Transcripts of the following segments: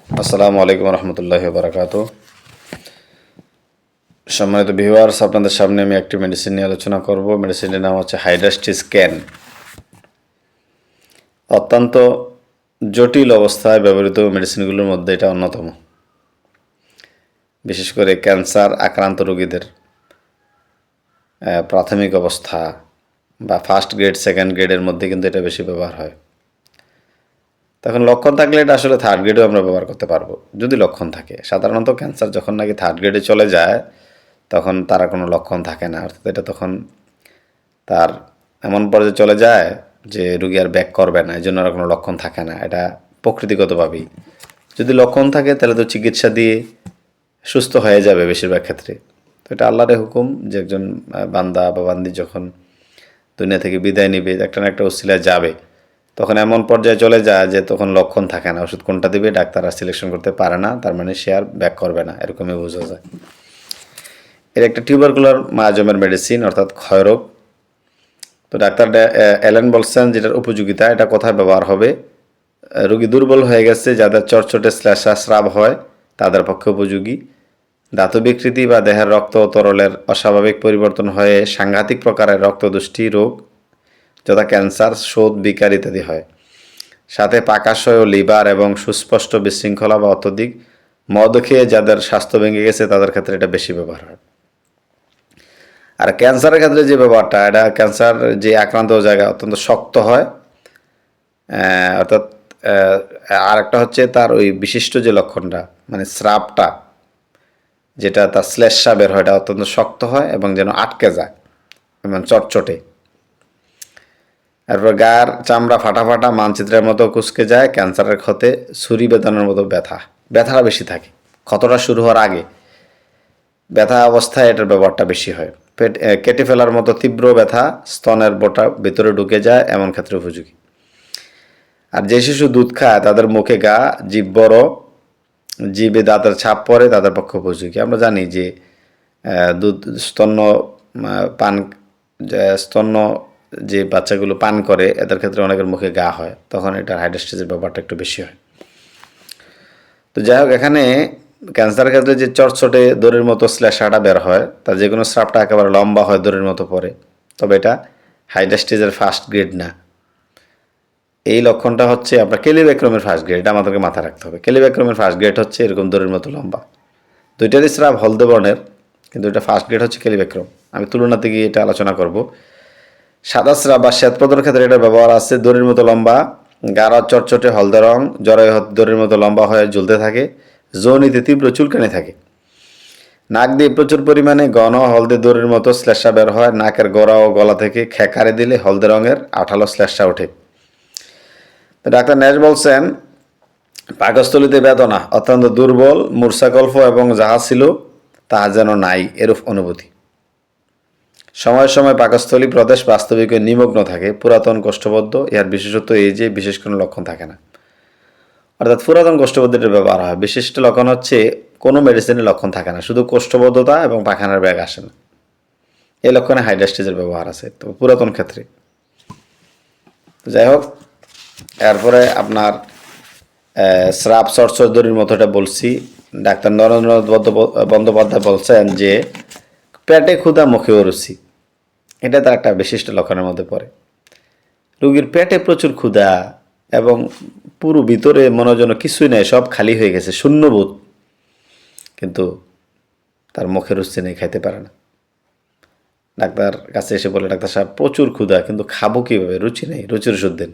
আসসালামু আলাইকুম রহমতুল্লাহি ওয়া বারাকাতুহু। সম্মানিত ভিউয়ার্স, আপনাদের সামনে আমি একটি মেডিসিন নিয়ে আলোচনা করব। মেডিসিনটির নাম হচ্ছে হাইড্রাস্টিস ক্যান। অত্যন্ত জটিল অবস্থায় ব্যবহৃত মেডিসিনগুলোর মধ্যে এটা অন্যতম। বিশেষ করে ক্যান্সার আক্রান্ত রোগীদের প্রাথমিক অবস্থা বা ফার্স্ট গ্রেড সেকেন্ড গ্রেডের মধ্যে কিন্তু এটা বেশি ব্যবহার হয়। তখন লক্ষণ থাকলে এটা আসলে থার্ড গ্রেডেও আমরা ব্যবহার করতে পারবো, যদি লক্ষণ থাকে। সাধারণত ক্যান্সার যখন নাকি থার্ড গ্রেডে চলে যায় তখন তার কোনো লক্ষণ থাকে না, অর্থাৎ এটা তখন তার এমন পর্যায়ে চলে যায় যে রুগী আর ব্যাক করবে না, এই জন্য আর কোনো লক্ষণ থাকে না। এটা প্রকৃতিগতভাবেই। যদি লক্ষণ থাকে তাহলে তো চিকিৎসা দিয়ে সুস্থ হয়ে যাবে বেশিরভাগ ক্ষেত্রে। তো এটা আল্লাহর হুকুম যে একজন বান্দা বা বান্দি যখন দুনিয়া থেকে বিদায় নিবে, একটা না একটা ওসিলায় যাবে, তখন এমন পর্যায়ে চলে যায় যে তখন লক্ষণ থাকে না। ওষুধ কোনটা দিবে ডাক্তার আর সিলেকশন করতে পারে না, তার মানে সে আর ব্যাক করবে না, এরকমই বোঝা যায়। এর একটা টিউবারকুলার মায়াজমের মেডিসিন, অর্থাৎ ক্ষয়রোগ। তো ডাক্তার অ্যালেন বলছেন যেটার উপযোগিতা, এটা কোথায় ব্যবহার হবে? রোগী দুর্বল হয়ে গেছে, যাদের চটচটে শ্লেষা স্রাব হয় তাদের পক্ষে উপযোগী। ধাতু বিকৃতি বা দেহের রক্ত ও তরলের অস্বাভাবিক পরিবর্তন হয়ে সাংঘাতিক প্রকারের রক্তদুষ্টি রোগ যথা ক্যান্সার, শোথ, বিকার ইত্যাদি হয়। সাথে পাকাশয় ও লিভার এবং সুস্পষ্ট বিশৃঙ্খলা বা অত্যধিক মদ খেয়ে যাদের স্বাস্থ্য ভেঙে গেছে তাদের ক্ষেত্রে এটা বেশি ব্যবহার হয়। আর ক্যান্সারের ক্ষেত্রে যে ব্যাপারটা, এটা ক্যান্সার যে আক্রান্ত জায়গা অত্যন্ত শক্ত হয়, অর্থাৎ আর একটা হচ্ছে তার ওই বিশিষ্ট যে লক্ষণটা, মানে স্রাবটা, যেটা তার শ্লেষ্মা বের হয়, এটা অত্যন্ত শক্ত হয় এবং যেন আটকে যায় এবং চটচটে। এরপর গায়ের চামড়া ফাটা ফাটা মানচিত্রের মতো কুঁচকে যায়। ক্যান্সারের ক্ষতে ছুরি বেদানোর মতো ব্যথাটা বেশি থাকে। ক্ষতটা শুরু হওয়ার আগে ব্যথা অবস্থায় এটার ব্যবহারটা বেশি হয়। কেটে ফেলার মতো তীব্র ব্যথা, স্তনের বোটা ভিতরে ঢুকে যায়, এমন ক্ষেত্রে উপযোগী। আর যে শিশু দুধ খায় তাদের মুখে ঘা, জিভ বড়, জিভে দাঁতের ছাপ পড়ে, তাদের পক্ষে উপযোগী। আমরা জানি যে দুধ পান স্তন্য যে বাচ্চাগুলো পান করে এদের ক্ষেত্রে অনেকের মুখে ঘা হয়, তখন এটার হাইড্রাস্টিসের ব্যাপারটা একটু বেশি হয়। তো যাই হোক, এখানে ক্যান্সারের ক্ষেত্রে যে চটচটে দড়ির মতো শ্লেষাটা বের হয়, তার যে কোনো স্রাবটা একেবারে লম্বা হয়, দড়ির মতো পড়ে, তবে এটা হাইড্রাস্টিসের ফার্স্ট গ্রেড না। এই লক্ষণটা হচ্ছে আপনার কেলিব্যাক্রমের ফার্স্ট গ্রেড, এটা আমাদেরকে মাথায় রাখতে হবে। কেলিব্যাক্রমের ফার্স্ট গ্রেড হচ্ছে এরকম দড়ির মতো লম্বা, দুইটারই স্রাব হলদে বর্ণের, কিন্তু এটা ফার্স্ট গ্রেড হচ্ছে কেলিব্যাক্রম। আমি তুলনাতে গিয়ে এটা আলোচনা করব। সাদা স্রাব বা শ্বেতপদ্রের ক্ষেত্রে এটার ব্যবহার আছে। দড়ির মতো লম্বা, গাঢ় চটচটে হলদে রং, জরায়ু দড়ির মতো লম্বা হয়ে ঝুলতে থাকে, যৌনিতে তীব্র চুলকানি থাকে। নাক দিয়ে প্রচুর পরিমাণে ঘন হলদে দড়ির মতো শ্লেষ্মা বের হয়। নাকের গোড়া ও গলা থেকে খেকারে দিলে হলদে রঙের আঠালো শ্লেষ্মা ওঠে। তো ডাক্তার ন্যাশ বলছেন, পাকস্থলিতে বেদনা, অত্যন্ত দুর্বল, মূর্ছাকল্প এবং যাহা ছিল তাহা যেন নাই, এরূপ অনুভূতি। সময় সময় পাকস্থলী প্রদেশ বাস্তবিকে নিমগ্ন থাকে, পুরাতন কোষ্ঠবদ্ধ। ইহার বিশেষত্ব এই যে বিশেষ কোনো লক্ষণ থাকে না, অর্থাৎ পুরাতন কোষ্ঠবদ্ধের ব্যবহার হয়। বিশিষ্ট লক্ষণ হচ্ছে কোনো মেডিসিনের লক্ষণ থাকে না, শুধু কোষ্ঠবদ্ধতা এবং পায়খানার ব্যাগ আসে না, এই লক্ষণে হাইড্রাস্টিসের ব্যবহার আছে, তো পুরাতন ক্ষেত্রে। যাই হোক, এরপরে আপনার স্রাব চটচড়ির মতোটা বলছি। ডাক্তার নরেন্দ্রনাথ বন্দ্যোপাধ্যায় বলছেন যে পেটে ক্ষুধা মুখে অরুচি, এটা তার একটা বিশিষ্ট লক্ষণের মধ্যে পড়ে। রোগীর পেটে প্রচুর ক্ষুধা এবং পুরো ভিতরে মনে যেন কিছুই নেই, সব খালি হয়ে গেছে, শূন্যবোধ, কিন্তু তার মুখে রুচি নেই, খাইতে পারে না। ডাক্তার কাছে এসে বলে, ডাক্তার সাহেব প্রচুর ক্ষুধা, কিন্তু খাবো কীভাবে, রুচি নেই, রুচির ওষুধ দেন।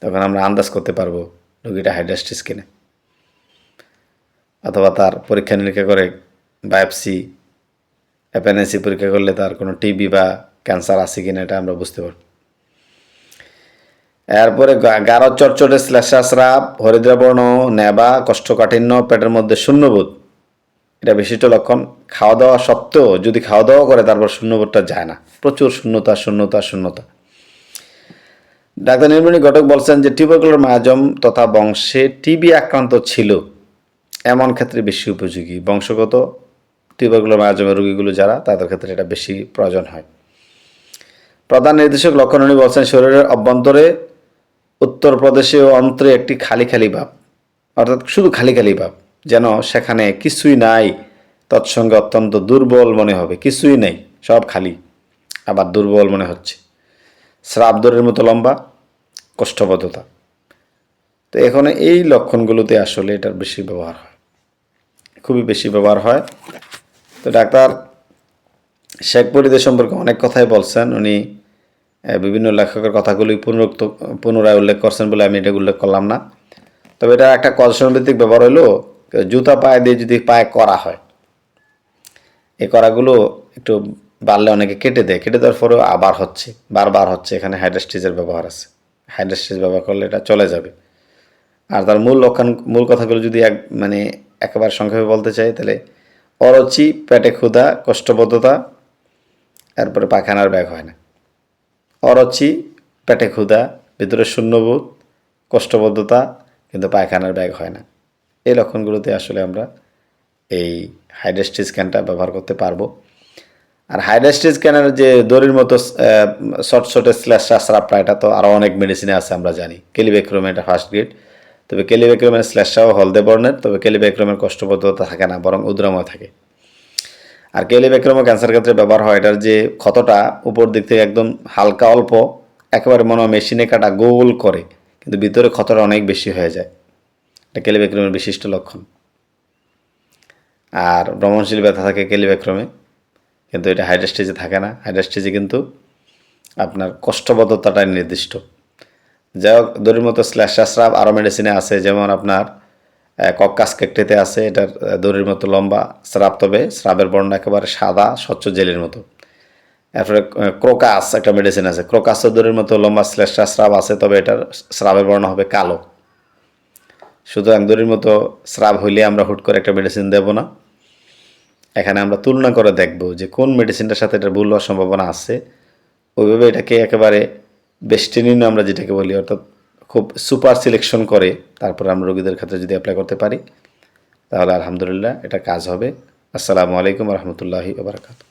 তখন আমরা আন্দাজ করতে পারবো রোগীটা হাইড্রাস্টিস কিনে, অথবা তার পরীক্ষা নিরীক্ষা করে বায়োপসি, অ্যাপেন্ডিক্স পরীক্ষা করলে তার কোনো টিবি বা ক্যান্সার আছে কিনা এটা আমরা বুঝতে পারব। এরপরে গাঢ় চটচটে শ্লেষ্মা স্রাব, হরিদ্রাবর্ণ, নেবা, কোষ্ঠকাঠিন্য, পেটের মধ্যে শূন্যবোধ, এটা বিশিষ্ট লক্ষণ। খাওয়া দাওয়া সত্ত্বেও যদি খাওয়া দাওয়া করে তারপর শূন্যবোধটা যায় না, প্রচুর শূন্যতা শূন্যতা শূন্যতা। ডাক্তার নীলমণি ঘটক বলছেন যে টিউবারকুলার মায়াজম তথা বংশে টিবি আক্রান্ত ছিল এমন ক্ষেত্রে বেশি উপযোগী। বংশগত টিউবারকুলার মায়াজমের রোগীগুলো যারা, তাদের ক্ষেত্রে এটা বেশি প্রয়োজন হয়। প্রধান নির্দেশক লক্ষণ উনি বলছেন, শরীরের অভ্যন্তরে, উত্তর প্রদেশে ও অন্ত্রে একটি খালি খালি ভাব, অর্থাৎ শুধু খালি খালি ভাব, যেন সেখানে কিছুই নাই, তৎসঙ্গে অত্যন্ত দুর্বল মনে হবে, কিছুই নেই, সব খালি, আবার দুর্বল মনে হচ্ছে। স্রাব দড়ির মতো লম্বা, কোষ্ঠবদ্ধতা। তো এখানে এই লক্ষণগুলোতে আসলে এটার বেশি ব্যবহার হয়, খুবই বেশি ব্যবহার হয়। তো ডাক্তার শেখ ফরিদের সম্পর্কে অনেক কথাই বলছেন উনি, বিভিন্ন লেখকের কথাগুলি পুনরায় উল্লেখ করছেন বলে আমি এটা উল্লেখ করলাম না। তবে এটা একটা কৌশল ভিত্তিক ব্যবহার হলো, জুতা পায়ে দিয়ে যদি পায়ে করা হয়, এই করাগুলো একটু বাড়লে অনেকে কেটে দেয়, কেটে দেওয়ার পরেও আবার হচ্ছে, বারবার হচ্ছে, এখানে হাইড্রাস্টিজের ব্যবহার আছে। হাইড্রাস্টিজ ব্যবহার করলে এটা চলে যাবে। আর তার মূল কথাগুলো যদি একেবারে সংক্ষেপে বলতে চাই, তাহলে অরুচি, পেটে ক্ষুধা, কোষ্ঠবদ্ধতা, এরপরে পায়খানার ব্যাগ হয় না। অরুচি, পেটে ক্ষুধা, ভিতরে শূন্যবোধ, কোষ্ঠবদ্ধতা, কিন্তু পায়খানার ব্যাগ হয় না। এই লক্ষণগুলোতে আসলে আমরা এই হাইড্রাস্টিজ স্ক্যানটা ব্যবহার করতে পারবো। আর হাইড্রাস্টিজ স্ক্যানের যে দড়ির মতো শর্ট স্ল্যাশ স্রাবটা, এটা তো আরও অনেক মেডিসিনে আছে আমরা জানি। কেলিবেক্রোম এটা ফার্স্ট গ্রেড, তবে কেলিবেক্রোমের স্ল্যাশটাও হলদে বর্ণের, তবে কেলিবেক্রোমের কোষ্ঠবদ্ধতা থাকে না, বরং উদ্রাময় থাকে। আর কেলিবেক্রোমও ক্যান্সার ক্ষেত্রে ব্যবহার হয়। এটার যে ক্ষতটা উপর দিক থেকে একদম হালকা অল্প, একেবারে মনে হয় মেশিনে কাটা গোল করে, কিন্তু ভিতরে ক্ষতটা অনেক বেশি হয়ে যায়। এটা কেলিবেক্রোমের বিশিষ্ট লক্ষণ। আর ভ্রমণশীল ব্যথা থাকে কেলিবেক্রোমে, কিন্তু এটা হাইড্রাস্টিজে থাকে না। হাইড্রাস্টিজে কিন্তু আপনার কোষ্ঠবদ্ধতাটাই নির্দিষ্ট। যাই হোক, দড়ির মতো স্ল্যাশ স্রাব আরও মেডিসিনে আছে, যেমন আপনার কক্কাস কেকটেতে আছে, এটার দড়ির মতো লম্বা স্রাব, তবে স্রাবের বর্ণ একেবারে সাদা স্বচ্ছ জেলির মতো। এরপরে ক্রোকাস একটা মেডিসিন আছে, ক্রোকাসও দড়ির মতো লম্বা স্রাব আছে, তবে এটার স্রাবের বর্ণ হবে কালো। সুতরাং দড়ির মতো স্রাব হইলে আমরা হুট করে একটা মেডিসিন দেব না। এখানে আমরা তুলনা করে দেখব যে কোন মেডিসিনটার সাথে এটা ভুল হওয়ার সম্ভাবনা আছে, ওইভাবে এটাকে একেবারে বেস্টিনিন আমরা যেটাকে বলি, অর্থাৎ খুব সুপার সিলেকশন করে তারপর আমরা রোগীদের ক্ষেত্রে যদি অ্যাপ্লাই করতে পারি, তাহলে আলহামদুলিল্লাহ এটা কাজ হবে। আসসালামু আলাইকুম রহমতুল্লাহি ওয়া বারাকাতুহু।